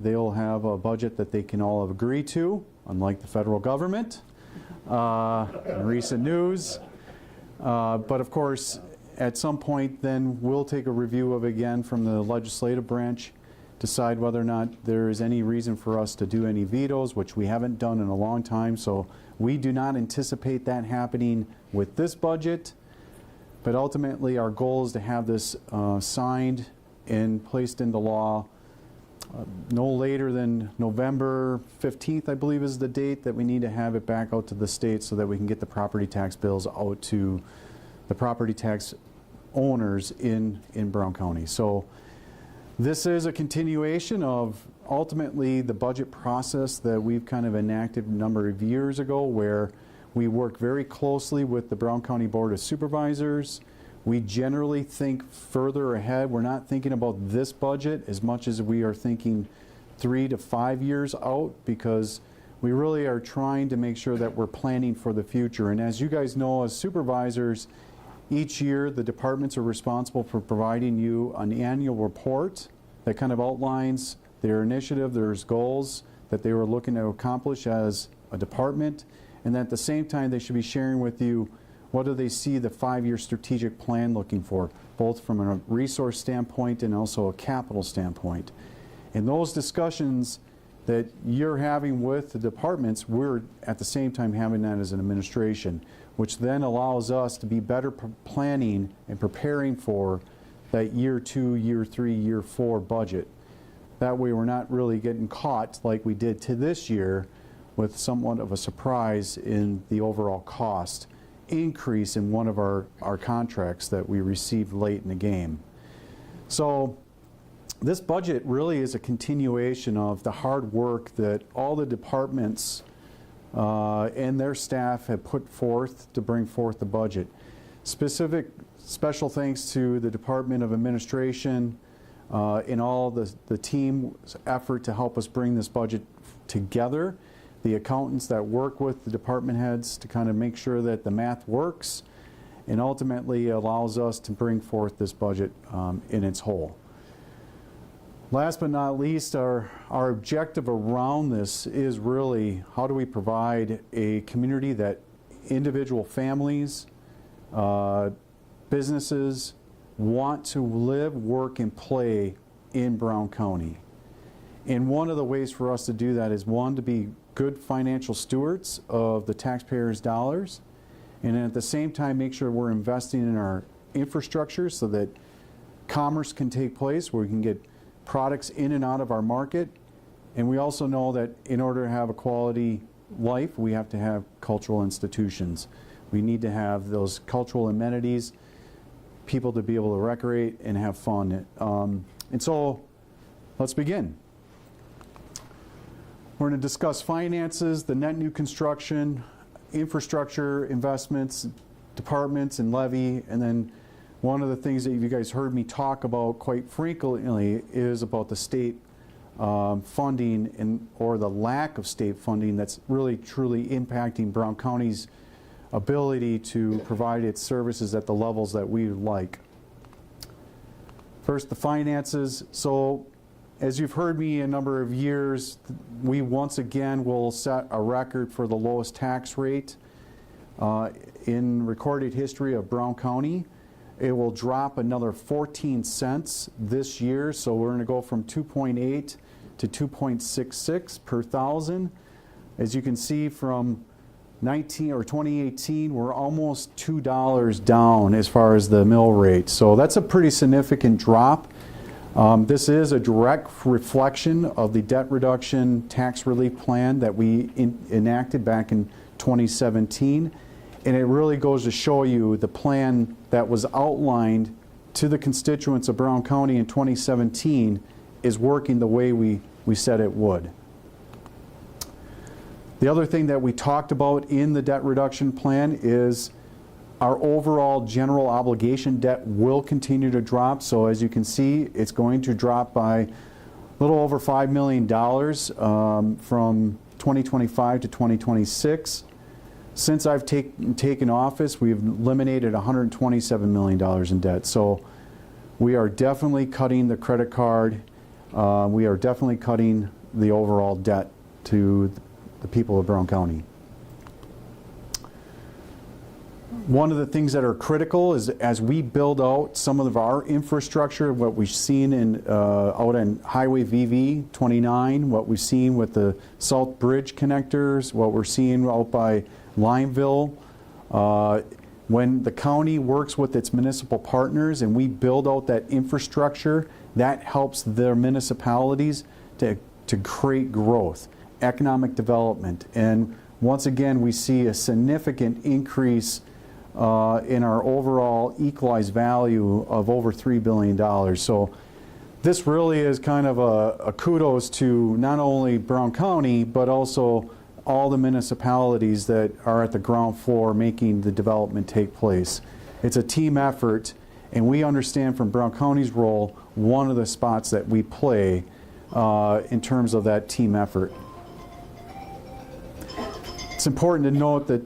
they'll have a budget that they can all agree to, unlike the federal government in recent news. But of course, at some point then we'll take a review of it again from the legislative branch, decide whether or not there is any reason for us to do any vetoes, which we haven't done in a long time. So we do not anticipate that happening with this budget. But ultimately, our goal is to have this signed and placed into law no later than November 15th, I believe is the date that we need to have it back out to the state so that we can get the property tax bills out to the property tax owners in Brown County. So this is a continuation of ultimately the budget process that we've kind of enacted a number of years ago, where we work very closely with the Brown County Board of Supervisors. We generally think further ahead. We're not thinking about this budget as much as we are thinking 3 to 5 years out, because we really are trying to make sure that we're planning for the future. And as you guys know, as supervisors, each year the departments are responsible for providing you an annual report that kind of outlines their initiative, their goals that they were looking to accomplish as a department. And then at the same time, they should be sharing with you what do they see the 5-year strategic plan looking for, both from a resource standpoint and also a capital standpoint. And those discussions that you're having with the departments, we're at the same time having that as an administration, which then allows us to be better planning and preparing for that year 2, year 3, year 4 budget. That way we're not really getting caught like we did to this year with somewhat of a surprise in the overall cost increase in one of our contracts that we received late in the game. So this budget really is a continuation of the hard work that all the departments and their staff have put forth to bring forth the budget. Special thanks to the Department of Administration and all the team's effort to help us bring this budget together. The accountants that work with the department heads to kind of make sure that the math works and ultimately allows us to bring forth this budget in its whole. Last but not least, our objective around this is really how do we provide a community that individual families, businesses want to live, work, and play in Brown County. And one of the ways for us to do that is, one, to be good financial stewards of the taxpayers' dollars, and at the same time make sure we're investing in our infrastructure so that commerce can take place, where we can get products in and out of our market. And we also know that in order to have a quality life, we have to have cultural institutions. We need to have those cultural amenities, people to be able to recreate and have fun. And so let's begin. We're going to discuss finances, the net new construction, infrastructure investments, departments, and levy. And then one of the things that you guys heard me talk about quite frequently is about the state funding or the lack of state funding that's really truly impacting Brown County's ability to provide its services at the levels that we would like. First, the finances. So as you've heard me a number of years, we once again will set a record for the lowest tax rate in recorded history of Brown County. It will drop another 14 cents this year, so we're going to go from 2.8 to 2.66 per thousand. As you can see, from 2018, we're almost $2 down as far as the mill rate. So that's a pretty significant drop. This is a direct reflection of the debt reduction tax relief plan that we enacted back in 2017. And it really goes to show you the plan that was outlined to the constituents of Brown County in 2017 is working the way we said it would. The other thing that we talked about in the debt reduction plan is our overall general obligation debt will continue to drop. So as you can see, it's going to drop by a little over $5 million from 2025 to 2026. Since I've taken office, we've eliminated $127 million in debt. So we are definitely cutting the credit card we are definitely cutting the overall debt to the people of Brown County. One of the things that are critical is as we build out some of our infrastructure, what we've seen in out on Highway VV 29, what we've seen with the South Bridge connectors, what we're seeing out by Limeville. When the county works with its municipal partners and we build out that infrastructure, that helps their municipalities to create growth, economic development. And once again, we see a significant increase in our overall equalized value of over $3 billion. So this really is kind of a kudos to not only Brown County, but also all the municipalities that are at the ground floor making the development take place. It's a team effort, and we understand from Brown County's role, one of the spots that we play in terms of that team effort. It's important to note that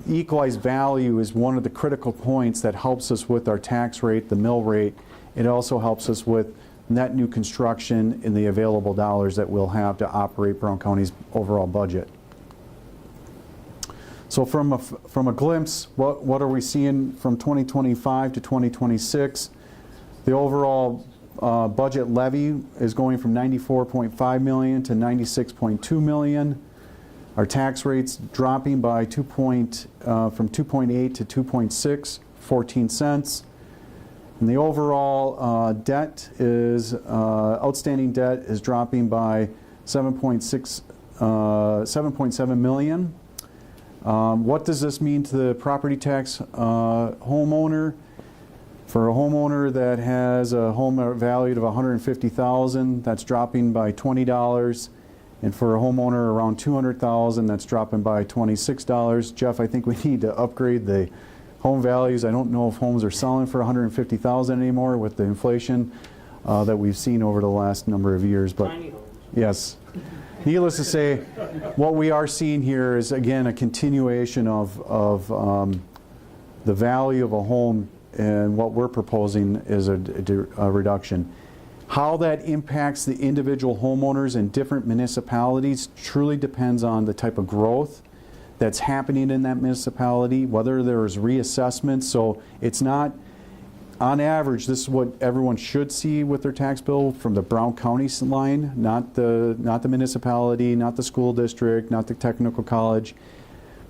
equalized value is one of the critical points that helps us with our tax rate, the mill rate. It also helps us with net new construction and the available dollars that we'll have to operate Brown County's overall budget. So from a glimpse, what are we seeing from 2025 to 2026? The overall budget levy is going from $94.5 million to $96.2 million. Our tax rate's dropping by from 2.8 to 2.6, 14 cents. And the overall debt is, outstanding debt is dropping by 7.7 million. What does this mean to the property tax homeowner? For a homeowner that has a home valued of $150,000, that's dropping by $20. And for a homeowner around $200,000, that's dropping by $26. Jeff, I think we need to upgrade the home values. I don't know if homes are selling for $150,000 anymore with the inflation that we've seen over the last number of years. But tiny homes. Yes. Needless to say, what we are seeing here is, again, a continuation of the value of a home, and what we're proposing is a reduction. How that impacts the individual homeowners in different municipalities truly depends on the type of growth that's happening in that municipality, whether there's reassessments. So it's not, on average, this is what everyone should see with their tax bill from the Brown County line, not the municipality, not the school district, not the technical college.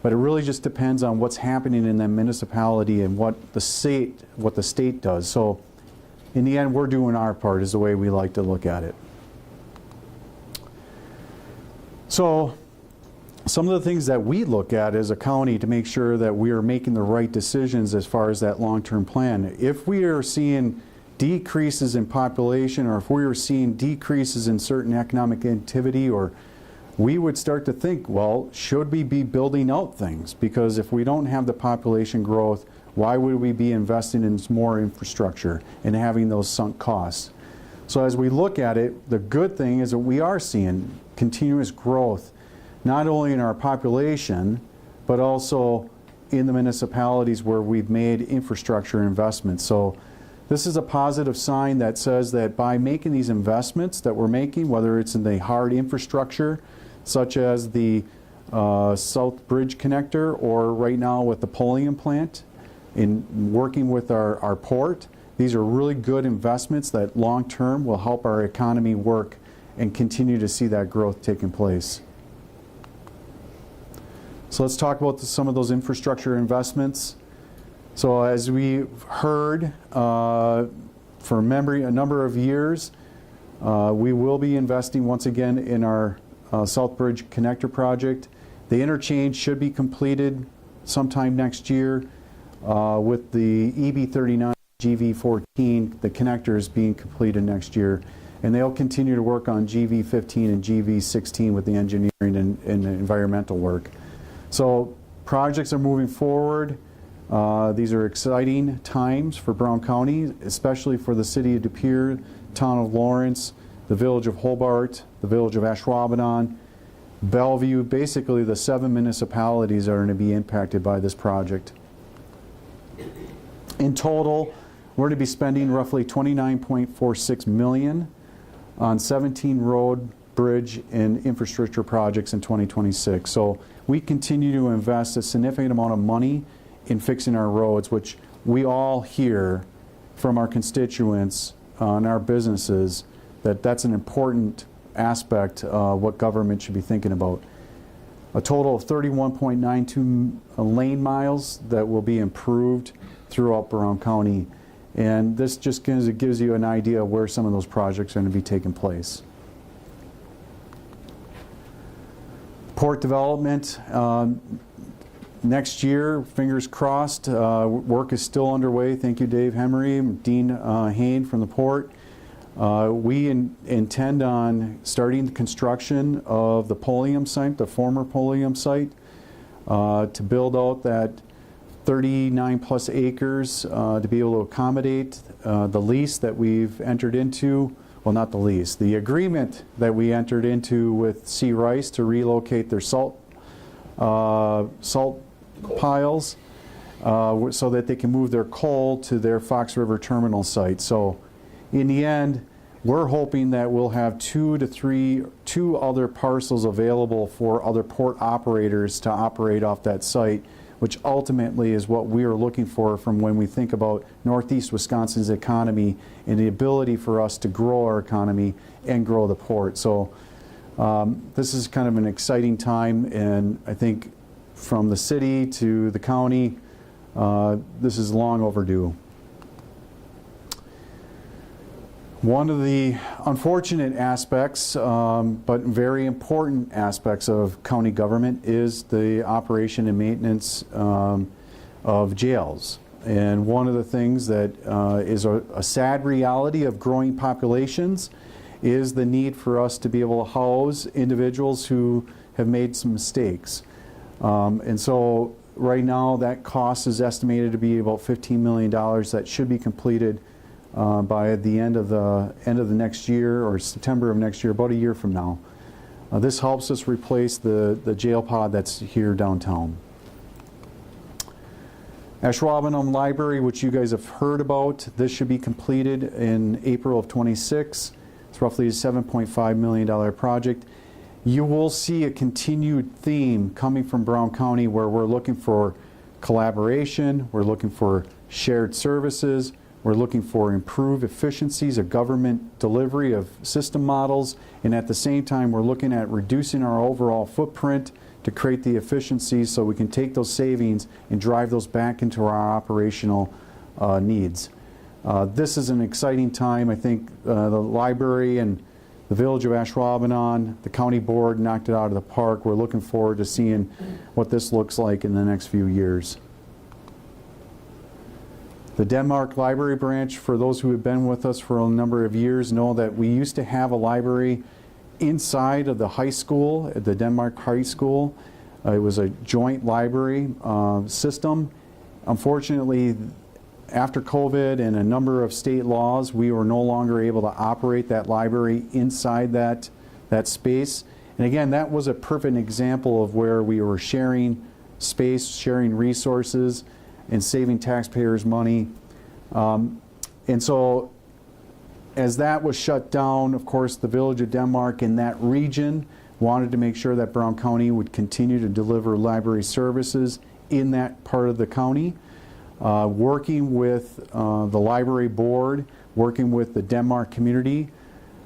But it really just depends on what's happening in that municipality and what the state does. So in the end, we're doing our part is the way we like to look at it. So some of the things that we look at as a county to make sure that we are making the right decisions as far as that long-term plan. If we are seeing decreases in population, or if we are seeing decreases in certain economic activity, or we would start to think, well, should we be building out things? Because if we don't have the population growth, why would we be investing in more infrastructure and having those sunk costs? So as we look at it, the good thing is that we are seeing continuous growth, not only in our population, but also in the municipalities where we've made infrastructure investments. So this is a positive sign that says that by making these investments that we're making, whether it's in the hard infrastructure, such as the South Bridge connector, or right now with the Pulliam plant, in working with our port, these are really good investments that long-term will help our economy work and continue to see that growth taking place. So let's talk about some of those infrastructure investments. So as we've heard for a number of years, we will be investing once again in our South Bridge connector project. The interchange should be completed sometime next year with the EB39, GV14, the connectors being completed next year. And they'll continue to work on GV15 and GV16 with the engineering and the environmental work. So projects are moving forward. These are exciting times for Brown County, especially for the city of De Pere, town of Lawrence, the village of Hobart, the village of Ashwaubenon, Bellevue. Basically, the 7 municipalities are going to be impacted by this project. In total, we're going to be spending roughly $29.46 million on 17 road, bridge, and infrastructure projects in 2026. So we continue to invest a significant amount of money in fixing our roads, which we all hear from our constituents and our businesses that that's an important aspect of what government should be thinking about. A total of 31.92 lane miles that will be improved throughout Brown County. And this just gives you an idea of where some of those projects are going to be taking place. Port development, next year, fingers crossed, work is still underway. Thank you, Dave Hemery, Dean Hain from the port. We intend on starting the construction of the Pulliam site, the former Pulliam site, to build out that 39 plus acres to be able to accommodate the lease that we've entered into. Well, not the lease, the agreement that we entered into with C. Rice to relocate their salt piles so that they can move their coal to their Fox River terminal site. So in the end, we're hoping that we'll have two other parcels available for other port operators to operate off that site, which ultimately is what we are looking for from when we think about Northeast Wisconsin's economy and the ability for us to grow our economy and grow the port. So this is kind of an exciting time, and I think from the city to the county, this is long overdue. One of the unfortunate aspects, but very important aspects of county government is the operation and maintenance of jails. And one of the things that is a sad reality of growing populations is the need for us to be able to house individuals who have made some mistakes. And so right now that cost is estimated to be about $15 million that should be completed by the end of the next year, or September of next year, about a year from now. This helps us replace the jail pod that's here downtown. Ashwaubenon Library, which you guys have heard about, this should be completed in April of 26. It's roughly a $7.5 million project. You will see a continued theme coming from Brown County where we're looking for collaboration, we're looking for shared services, we're looking for improved efficiencies of government delivery of system models, and at the same time we're looking at reducing our overall footprint to create the efficiencies so we can take those savings and drive those back into our operational needs. This is an exciting time. I think the library and the village of Ashwaubenon, the county board knocked it out of the park. We're looking forward to seeing what this looks like in the next few years. The Denmark Library Branch, for those who have been with us for a number of years, know that we used to have a library inside of the high school, at the Denmark High School. It was a joint library system. Unfortunately, after COVID and a number of state laws, we were no longer able to operate that library inside that space. And again, that was a perfect example of where we were sharing space, sharing resources, and saving taxpayers money. And so as that was shut down, of course, the Village of Denmark in that region wanted to make sure that Brown County would continue to deliver library services in that part of the county. Working with the library board, working with the Denmark community,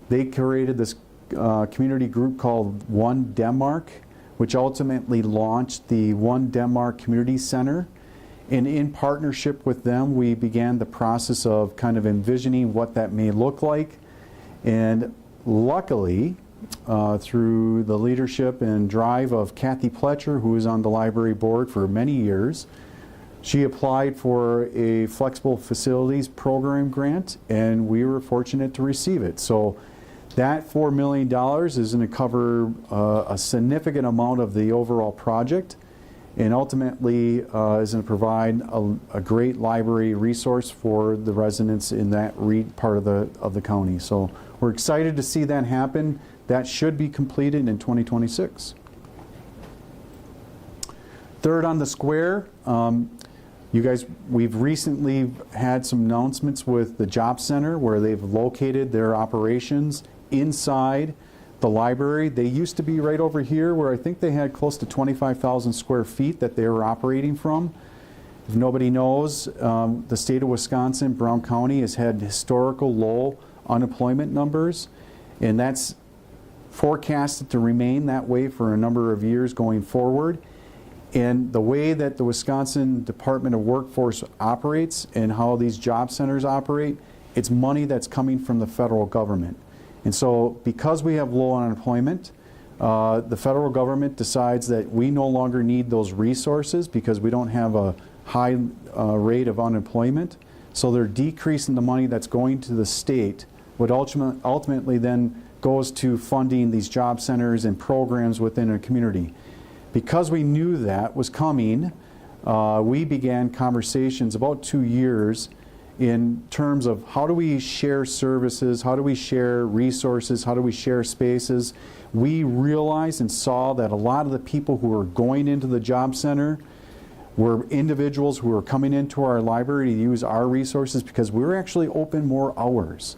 they created this community group called One Denmark, which ultimately launched the One Denmark Community Center. And in partnership with them, we began the process of kind of envisioning what that may look like. And luckily, through the leadership and drive of Kathy Pletcher, who was on the library board for many years, she applied for a flexible facilities program grant, and we were fortunate to receive it. So that $4 million is going to cover a significant amount of the overall project, and ultimately is going to provide a great library resource for the residents in that part of the county. So we're excited to see that happen. That should be completed in 2026. Third on the square, you guys, we've recently had some announcements with the Job Center where they've located their operations inside the library. They used to be right over here where I think they had close to 25,000 square feet that they were operating from. If nobody knows, the state of Wisconsin, Brown County, has had historical low unemployment numbers, and that's forecasted to remain that way for a number of years going forward. And the way that the Wisconsin Department of Workforce operates and how these job centers operate, it's money that's coming from the federal government. And so because we have low unemployment, the federal government decides that we no longer need those resources because we don't have a high rate of unemployment. So they're decreasing the money that's going to the state, what ultimately then goes to funding these job centers and programs within a community. Because we knew that was coming, we began conversations about 2 years in terms of how do we share services, how do we share resources, how do we share spaces. We realized and saw that a lot of the people who were going into the job center were individuals who were coming into our library to use our resources because we were actually open more hours.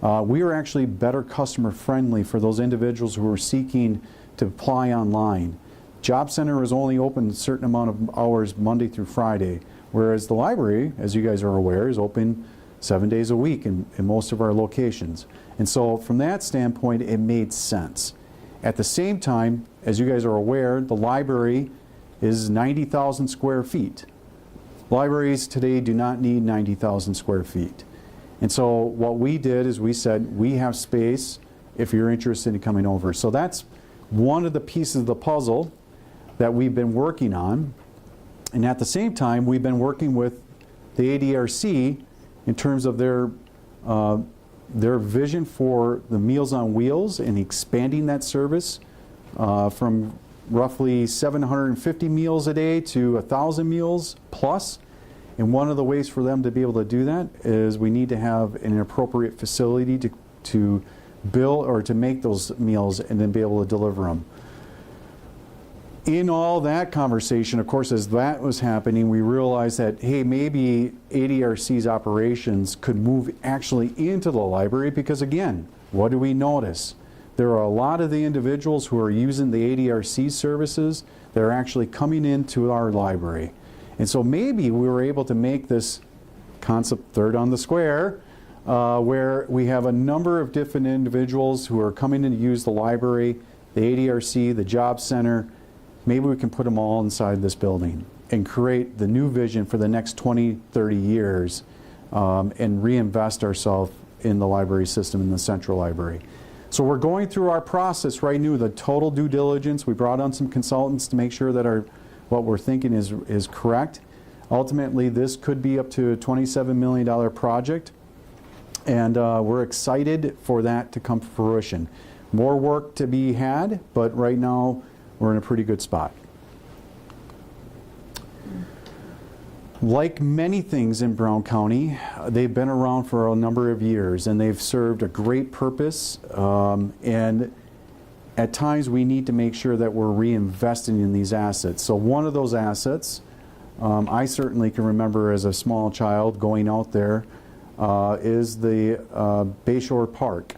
We were actually better customer friendly for those individuals who were seeking to apply online. Job Center was only open a certain amount of hours Monday through Friday, whereas the library, as you guys are aware, is open 7 days a week in most of our locations. And so from that standpoint, it made sense. At the same time, as you guys are aware, the library is 90,000 square feet. Libraries today do not need 90,000 square feet. And so what we did is we said, we have space if you're interested in coming over. So that's one of the pieces of the puzzle that we've been working on. And at the same time, we've been working with the ADRC in terms of their vision for the Meals on Wheels and expanding that service from roughly 750 meals a day to 1,000 meals plus. And one of the ways for them to be able to do that is we need to have an appropriate facility to build or to make those meals and then be able to deliver them. In all that conversation, of course, as that was happening, we realized that, hey, maybe ADRC's operations could move actually into the library because, again, what do we notice? There are a lot of the individuals who are using the ADRC services that are actually coming into our library. And so maybe we were able to make this concept third on the square, where we have a number of different individuals who are coming in to use the library, the ADRC, the job center. Maybe we can put them all inside this building and create the new vision for the next 20, 30 years and reinvest ourselves in the library system in the central library. So we're going through our process right now, the total due diligence. We brought on some consultants to make sure that what we're thinking is correct. Ultimately, this could be up to a $27 million project, and we're excited for that to come to fruition. More work to be had, but right now we're in a pretty good spot. Like many things in Brown County, they've been around for a number of years and they've served a great purpose, and at times we need to make sure that we're reinvesting in these assets. So one of those assets, I certainly can remember as a small child going out there, is the Bayshore Park.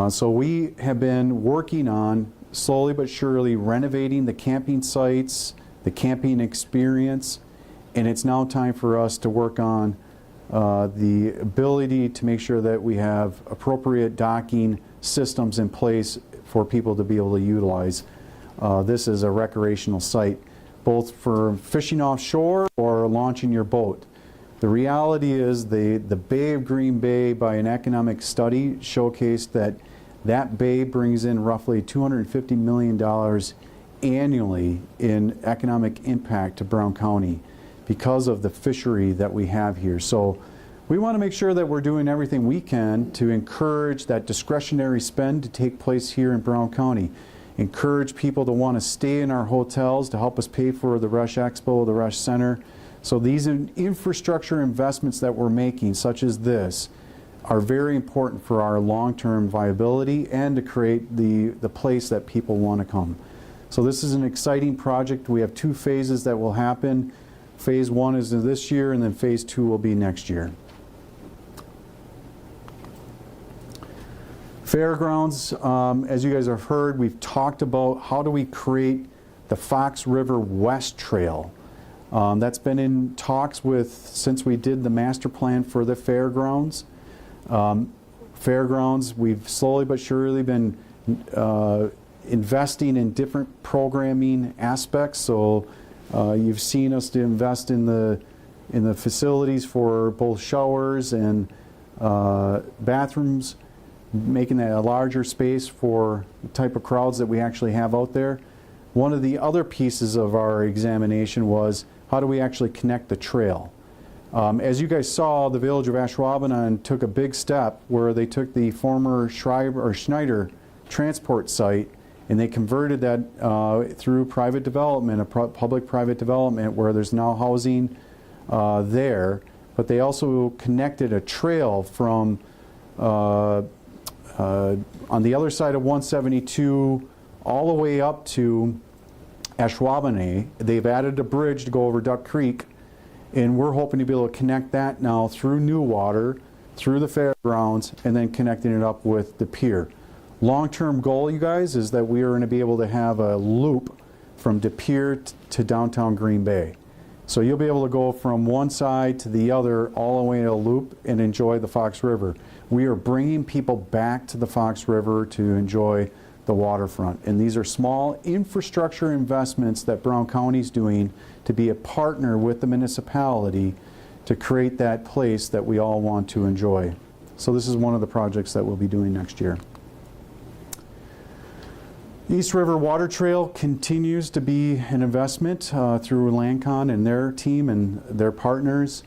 So we have been working on slowly but surely renovating the camping sites, the camping experience, and it's now time for us to work on the ability to make sure that we have appropriate docking systems in place for people to be able to utilize this as a recreational site, both for fishing offshore or launching your boat. The reality is the Bay of Green Bay, by an economic study, showcased that bay brings in roughly $250 million annually in economic impact to Brown County because of the fishery that we have here. So we want to make sure that we're doing everything we can to encourage that discretionary spend to take place here in Brown County. Encourage people to want to stay in our hotels to help us pay for the Rush Expo, the Rush Center. So these infrastructure investments that we're making, such as this, are very important for our long-term viability and to create the place that people want to come. So this is an exciting project. We have 2 phases that will happen. Phase 1 is this year, and then Phase 2 will be next year. Fairgrounds, as you guys have heard, we've talked about how do we create the Fox River West Trail. That's been in talks since we did the master plan for the fairgrounds. Fairgrounds, we've slowly but surely been investing in different programming aspects. So you've seen us to invest in the facilities for both showers and bathrooms, making that a larger space for the type of crowds that we actually have out there. One of the other pieces of our examination was how do we actually connect the trail. As you guys saw, the village of Ashwaubenon took a big step where they took the former Schneider transport site and they converted that through private development, public-private development, where there's now housing there. But they also connected a trail from on the other side of 172 all the way up to Ashwaubenon. They've added a bridge to go over Duck Creek, and we're hoping to be able to connect that now through Newater, through the fairgrounds, and then connecting it up with the pier. Long-term goal, you guys, is that we are going to be able to have a loop from De Pere to downtown Green Bay. So you'll be able to go from one side to the other all the way in a loop and enjoy the Fox River. We are bringing people back to the Fox River to enjoy the waterfront. And these are small infrastructure investments that Brown County is doing to be a partner with the municipality to create that place that we all want to enjoy. So this is one of the projects that we'll be doing next year. East River Water Trail continues to be an investment through Lancon and their team and their partners,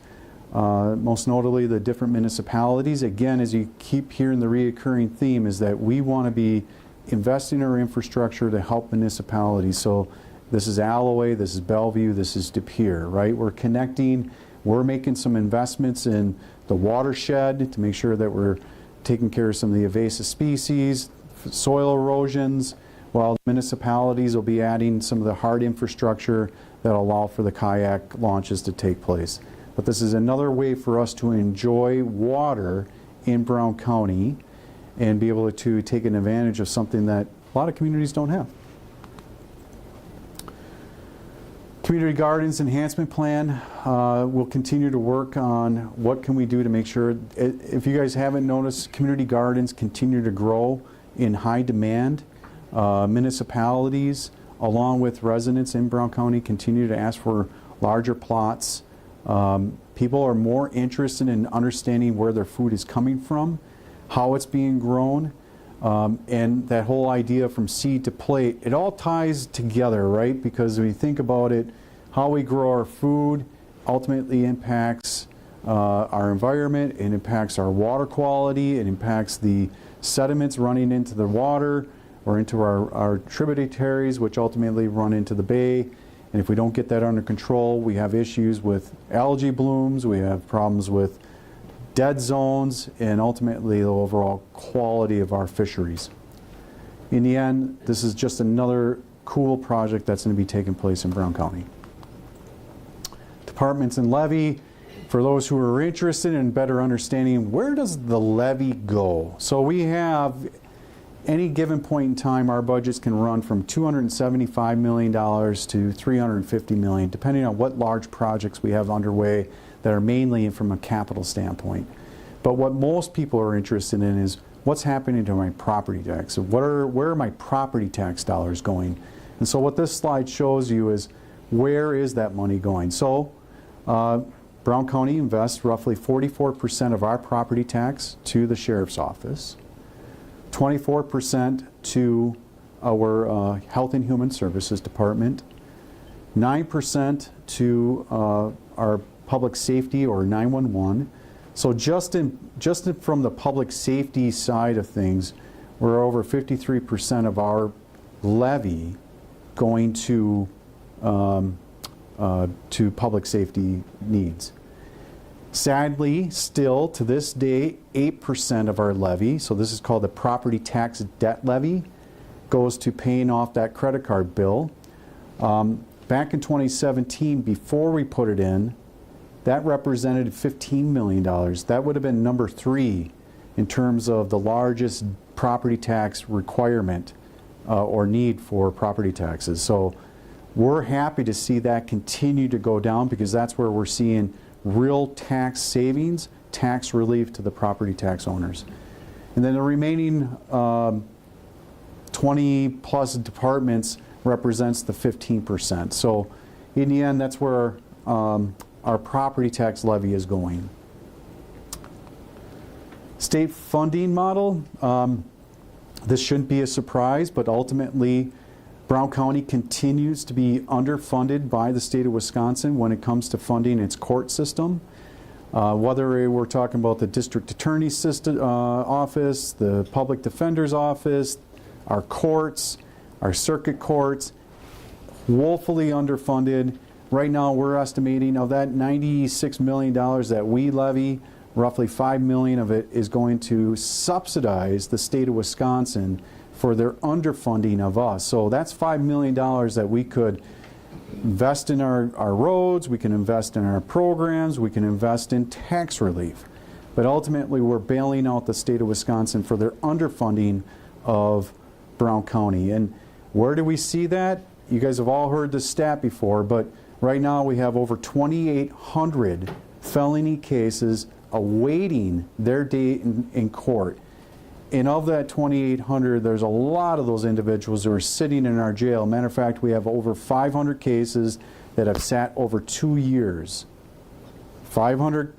most notably the different municipalities. Again, as you keep hearing the reoccurring theme, is that we want to be investing in our infrastructure to help municipalities. So this is Alloway, this is Bellevue, this is De Pere, right? We're connecting, we're making some investments in the watershed to make sure that we're taking care of some of the invasive species, soil erosions, while the municipalities will be adding some of the hard infrastructure that will allow for the kayak launches to take place. But this is another way for us to enjoy water in Brown County and be able to take an advantage of something that a lot of communities don't have. Community Gardens Enhancement Plan, we'll continue to work on what can we do to make sure, if you guys haven't noticed, community gardens continue to grow in high demand. Municipalities, along with residents in Brown County, continue to ask for larger plots. People are more interested in understanding where their food is coming from, how it's being grown, and that whole idea from seed to plate. It all ties together, right? Because when you think about it, how we grow our food ultimately impacts our environment, it impacts our water quality, it impacts the sediments running into the water or into our tributaries, which ultimately run into the bay. And if we don't get that under control, we have issues with algae blooms, we have problems with dead zones, and ultimately the overall quality of our fisheries. In the end, this is just another cool project that's going to be taking place in Brown County. Departments and levy, for those who are interested in better understanding, where does the levy go? So we have, any given point in time, our budgets can run from $275 million to $350 million, depending on what large projects we have underway that are mainly from a capital standpoint. But what most people are interested in is what's happening to my property tax. So where are my property tax dollars going? And so what this slide shows you is where is that money going? So Brown County invests roughly 44% of our property tax to the Sheriff's Office, 24% to our Health and Human Services Department, 9% to our Public Safety or 911. So just from the public safety side of things, we're over 53% of our levy going to public safety needs. Sadly, still to this day, 8% of our levy, so this is called the property tax debt levy, goes to paying off that credit card bill. Back in 2017, before we put it in, that represented $15 million. That would have been number 3 in terms of the largest property tax requirement or need for property taxes. So we're happy to see that continue to go down, because that's where we're seeing real tax savings, tax relief to the property tax owners. And then the remaining 20 plus departments represents the 15%. So in the end, that's where our property tax levy is going. State funding model, this shouldn't be a surprise, but ultimately Brown County continues to be underfunded by the state of Wisconsin when it comes to funding its court system. Whether we're talking about the district attorney's system, office, the public defender's office, our courts, our circuit courts, woefully underfunded. Right now we're estimating of that $96 million that we levy, roughly $5 million of it is going to subsidize the state of Wisconsin for their underfunding of us. So that's $5 million that we could invest in our roads, we can invest in our programs, we can invest in tax relief. But ultimately we're bailing out the state of Wisconsin for their underfunding of Brown County. And where do we see that? You guys have all heard this stat before, but right now we have over 2,800 felony cases awaiting their date in court. And of that 2,800, there's a lot of those individuals who are sitting in our jail. Matter of fact, we have over 500 cases that have sat over 2 years. 500,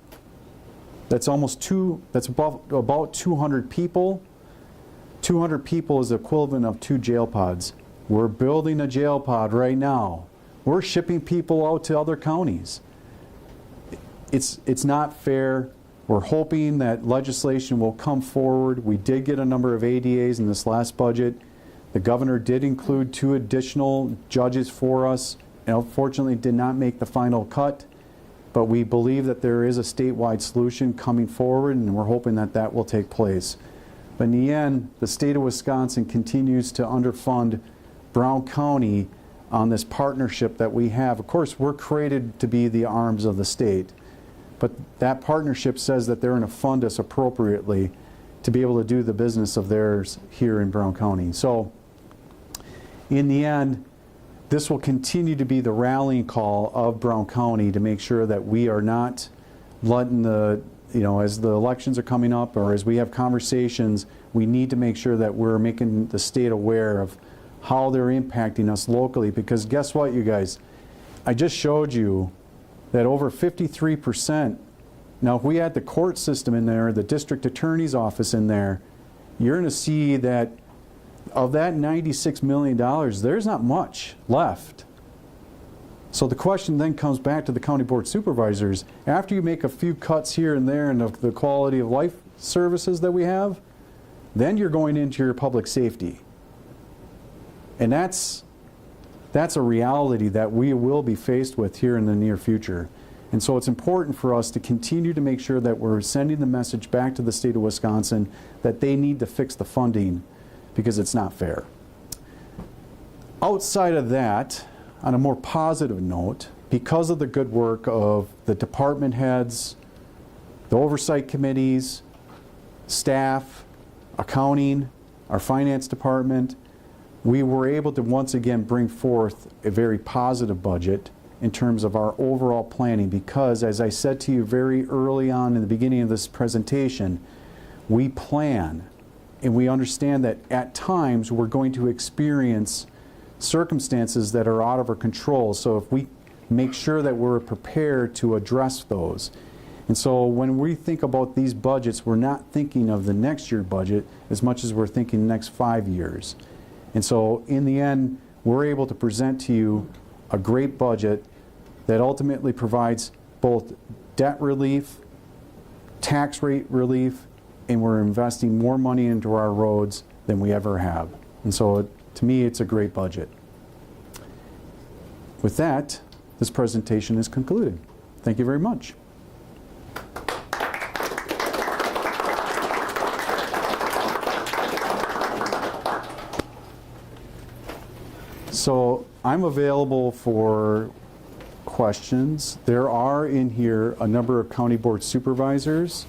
that's about 200 people. 200 people is the equivalent of 2 jail pods. We're building a jail pod right now. We're shipping people out to other counties. It's not fair. We're hoping that legislation will come forward. We did get a number of ADAs in this last budget. The governor did include 2 additional judges for us, and unfortunately did not make the final cut. But we believe that there is a statewide solution coming forward, and we're hoping that that will take place. But in the end, the state of Wisconsin continues to underfund Brown County on this partnership that we have. Of course, we're created to be the arms of the state. But that partnership says that they're going to fund us appropriately to be able to do the business of theirs here in Brown County. So in the end, this will continue to be the rallying call of Brown County to make sure that we are not letting the, as the elections are coming up or as we have conversations, we need to make sure that we're making the state aware of how they're impacting us locally. Because guess what, you guys? I just showed you that over 53%, now if we had the court system in there, the district attorney's office in there, you're going to see that of that $96 million, there's not much left. So the question then comes back to the county board supervisors. After you make a few cuts here and there in the quality of life services that we have, then you're going into your public safety. And that's a reality that we will be faced with here in the near future. And so it's important for us to continue to make sure that we're sending the message back to the state of Wisconsin that they need to fix the funding because it's not fair. Outside of that, on a more positive note, because of the good work of the department heads, the oversight committees, staff, accounting, our finance department, we were able to once again bring forth a very positive budget in terms of our overall planning because, as I said to you very early on in the beginning of this presentation, we plan and we understand that at times we're going to experience circumstances that are out of our control. So if we make sure that we're prepared to address those. And so when we think about these budgets, we're not thinking of the next year budget as much as we're thinking the next 5 years. And so in the end, we're able to present to you a great budget that ultimately provides both debt relief, tax rate relief, and we're investing more money into our roads than we ever have. And so to me, it's a great budget. With that, this presentation is concluded. Thank you very much. So I'm available for questions. There are in here a number of county board supervisors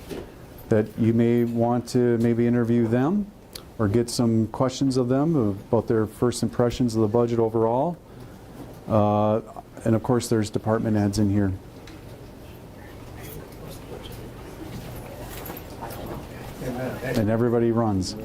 that you may want to maybe interview them, or get some questions of them about their first impressions of the budget overall. And of course, there's department heads in here. And everybody runs.